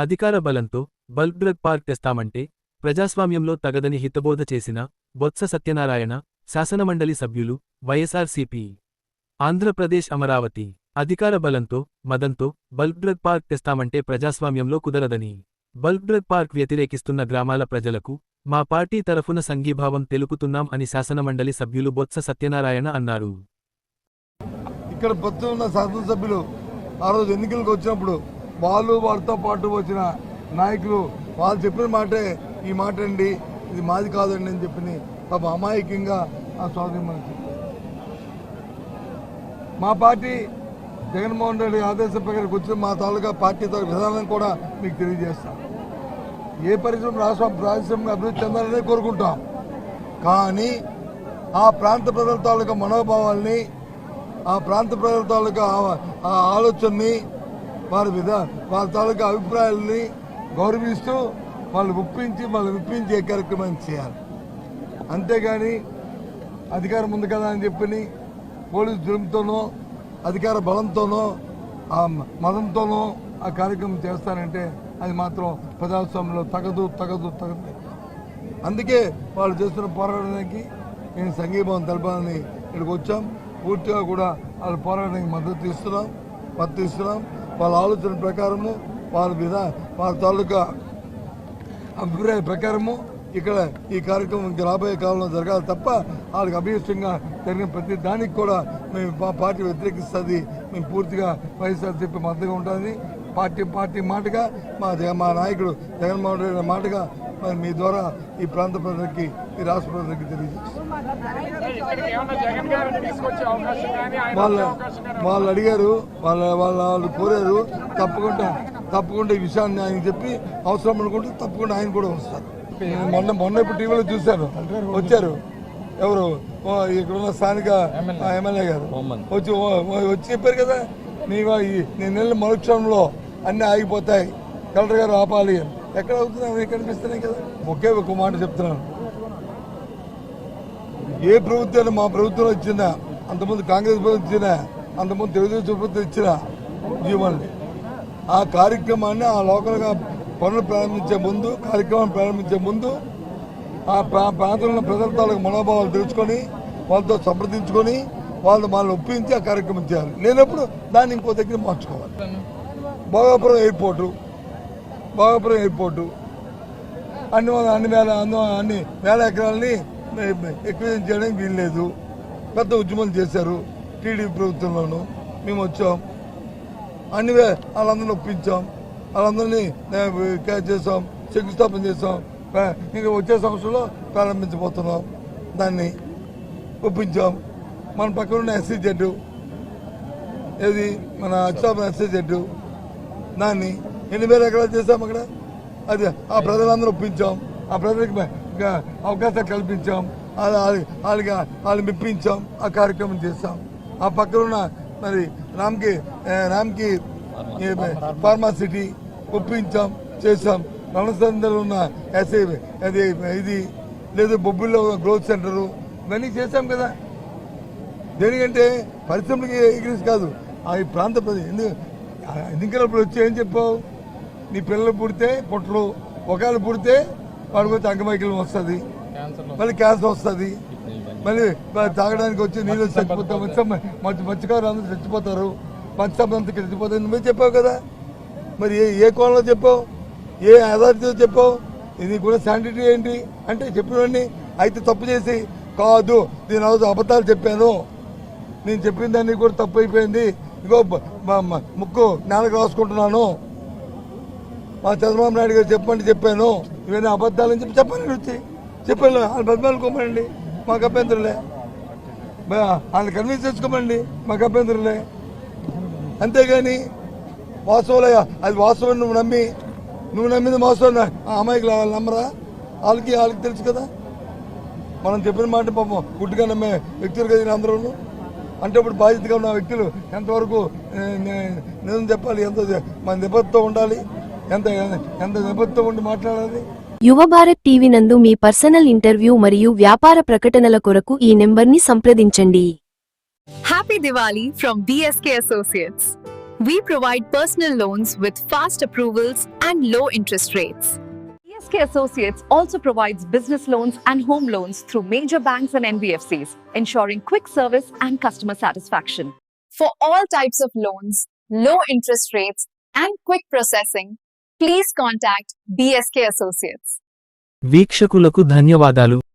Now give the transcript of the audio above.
అధికార బలంతో bulk drug park తెస్తామంటే ప్రజాస్వామ్యంలో తగదని హితబోధ చేసిన బొత్స సత్యనారాయణ, శాసనమండలి సభ్యులు, వైఎస్ఆర్సీపీ. ఆంధ్రప్రదేశ్ అమరావతి. అధికార బలంతో, మదంతో బల్క్ డ్రగ్ పార్క్ తెస్తామంటే ప్రజాస్వామ్యంలో కుదరదని, బల్క్ డ్రగ్ పార్క్ వ్యతిరేకిస్తున్న గ్రామాల ప్రజలకు మా పార్టీ తరఫున సంఘీభావం తెలుపుతున్నాం అని శాసనమండలి సభ్యులు బొత్స సత్యనారాయణ అన్నారు. ఇక్కడ పొత్తు ఉన్న శాసనసభ్యులు ఆ రోజు ఎన్నికలకు వచ్చినప్పుడు వాళ్ళతో పాటు వచ్చిన నాయకులు వాళ్ళు చెప్పిన మాటే ఈ మాట అండి, ఇది మాది కాదండి అని చెప్పి పాప అమాయకంగా ఆ సోదరి మనకి మా పార్టీ జగన్మోహన్ రెడ్డి ఆదేశం ప్రకారం వచ్చిన మా తాలూకా పార్టీ విధానం కూడా మీకు తెలియజేస్తాం. ఏ పరిశ్రమ పారిశ్రామిక అభివృద్ధి చెందాలని కోరుకుంటాం. కానీ ఆ ప్రాంత ప్రజల తాలూకా మనోభావాల్ని, ఆ ప్రాంత ప్రజల తాలూకా ఆ ఆలోచనని, వాళ్ళ తాలూకా అభిప్రాయాలని గౌరవిస్తూ వాళ్ళు విప్పించే కార్యక్రమాన్ని చేయాలి. అంతేగాని అధికారం ఉంది కదా అని చెప్పి పోలీసు జులుంతోనో అధికార బలంతోనో ఆ మతంతోనో ఆ కార్యక్రమం చేస్తారంటే అది మాత్రం ప్రజాస్వామ్యంలో తగదు. అందుకే వాళ్ళు చేస్తున్న పోరాటానికి నేను సంఘీభావం తెలపాలని ఇక్కడికి వచ్చాం. పూర్తిగా కూడా వాళ్ళ పోరాటానికి మద్దతు ఇస్తున్నాం. వాళ్ళ ఆలోచన ప్రకారము వాళ్ళ తాలూకా అభిప్రాయ ప్రకారము ఇక్కడ ఈ కార్యక్రమం రాబోయే కాలంలో జరగాలి తప్ప వాళ్ళకి అభీష్టంగా జరిగిన ప్రతి దానికి కూడా మేము మా పార్టీ వ్యతిరేకిస్తుంది. మేము పూర్తిగా వైఎస్ఆర్సీపీ మద్దతుగా ఉంటుంది. పార్టీ మాటగా మా నాయకుడు జగన్మోహన్ రెడ్డి మాటగా మరి మీ ద్వారా ఈ ప్రాంత ప్రజలకి, ఈ రాష్ట్ర ప్రజలకి తెలియజేస్తాం. వాళ్ళు అడిగారు, వాళ్ళు కోరారు. తప్పకుండా ఈ విషయాన్ని ఆయన చెప్పి అవసరం అనుకుంటే తప్పకుండా ఆయన కూడా వస్తారు. మొన్న ఇప్పుడు టీవీలో చూశాను, వచ్చారు ఎవరు ఇక్కడున్న స్థానిక ఎమ్మెల్యే గారు వచ్చి చెప్పారు కదా, నేను నెల మరుక్షణంలో అన్నీ ఆగిపోతాయి, కలెక్టర్ గారు ఆపాలి. ఎక్కడ అవుతుంది కనిపిస్తున్నాయి కదా. ఒకే ఒక మాట చెప్తున్నాను, ఏ ప్రభుత్వాన్ని మా ప్రభుత్వం ఇచ్చిందా, అంతకుముందు కాంగ్రెస్ ప్రభుత్వం ఇచ్చినా, అంతకుముందు తెలుగుదేశం ప్రభుత్వం ఇచ్చిన జీవనాన్ని ఆ కార్యక్రమాన్ని ఆ లోకల్గా పనులు కార్యక్రమాన్ని ప్రారంభించే ముందు ఆ ప్రాంతంలో ప్రజల తాలూకు మనోభావాలు తెలుసుకొని వాళ్ళతో సంప్రదించుకొని వాళ్ళని ఒప్పించి ఆ కార్యక్రమం చేయాలి. లేనప్పుడు దాన్ని ఇంకో దగ్గర మార్చుకోవాలి. భోగాపురం ఎయిర్పోర్టు అన్ని వేల ఎకరాలని ఎక్విజిషన్ చేయడానికి వీల్లేదు. పెద్ద ఉద్యమాలు చేశారు టీడీపీ ప్రభుత్వంలోనూ. మేము వచ్చాం, వాళ్ళందరినీ ఒప్పించాం, వాళ్ళందరినీ క్యాచ్ చేసాం, శంకుస్థాపన చేసాం. ఇంకా వచ్చే సంవత్సరంలో ప్రారంభించబోతున్నాం. దాన్ని ఒప్పించాం. మన పక్కన ఉన్న ఎస్సీ జెడ్ ఏది మన అచ్చాపురం ఎస్సీ జెడ్ దాన్ని 8,000 ఎకరాలు చేసాం. అక్కడ అది ఆ ప్రజలందరూ ఒప్పించాం, ఆ ప్రజలకు అవకాశాలు కల్పించాం, వాళ్ళని మెప్పించాం, ఆ కార్యక్రమం చేస్తాం. ఆ పక్కనున్న మరి రామ్కి ఫార్మాసిటీ ఒప్పించాం, చేసాం. రణసందలో ఉన్న ఎస్ఐ ఇది లేదు, బొబ్బిల్లో గ్రోత్ సెంటరు, ఇవన్నీ చేసాం కదా. దేనికంటే పరిశ్రమలకి ఎగ్రీస్ కాదు, ఆ ప్రాంత ఎన్నికలప్పుడు వచ్చి ఏం చెప్పావు, నీ పిల్లలు పుడితే పొట్టలు, ఒకవేళ పుడితే వాడికి వచ్చి అంగమైకల్యం వస్తుంది, మళ్ళీ క్యాన్సర్ వస్తుంది, మళ్ళీ తాగడానికి వచ్చి నీళ్ళు చచ్చిపోతాం, మత్స్యకారులు అందరూ చచ్చిపోతారు, మత్స్యకారులు అంతా చచ్చిపోతారు. నువ్వే చెప్పావు కదా. మరి ఏ కోణంలో చెప్పావు, ఏ అథారిటీతో చెప్పావు, ఇది కూడా శానిటీ ఏంటి అంటే చెప్పినవన్నీ. అయితే తప్పు చేసి కాదు, నేను అబద్ధాలు చెప్పాను, నేను చెప్పిన దాన్ని కూడా తప్పు అయిపోయింది, ఇగో ముక్కు నేలకు రాసుకుంటున్నాను, మా చంద్రబాబు నాయుడు గారు చెప్పాను, ఇవన్నీ అబద్ధాలని చెప్పాను. వాళ్ళు బతిమాలుకోమండి, మాకు అభ్యంతరులే. వాళ్ళని కన్విన్స్ చేసుకోమండి, మాకు అభ్యంతరులే. అంతేగాని వాస్తవాలే, అది వాస్తవం నువ్వు నమ్మింది మోసం. అమ్మాయికి వాళ్ళు నమ్మరా? వాళ్ళకి తెలుసు కదా. మనం చెప్పిన మాట పాపం గుడ్డుగా నమ్మే వ్యక్తులు కదా అందరూ. అంటే ఇప్పుడు బాధ్యతగా ఉన్న వ్యక్తులు ఎంతవరకు నిజం చెప్పాలి, ఎంత మన నిబద్ధత ఉండాలి, ఎంత నిబద్ధత ఉండి మాట్లాడాలి. యువ భారత్ టీవీ నందు మీ పర్సనల్ ఇంటర్వ్యూ మరియు వ్యాపార ప్రకటనల కొరకు ఈ నెంబర్ని సంప్రదించండి. Happy Diwali from BSK Associates. We provide personal loans with fast approvals and low interest rates. BSK Associates also provides business loans and home loans through major banks and NBFCs, ensuring quick service and customer satisfaction. For all types of loans, low interest rates, and quick processing, please contact BSK Associates. వీక్షకులకు ధన్యవాదాలు.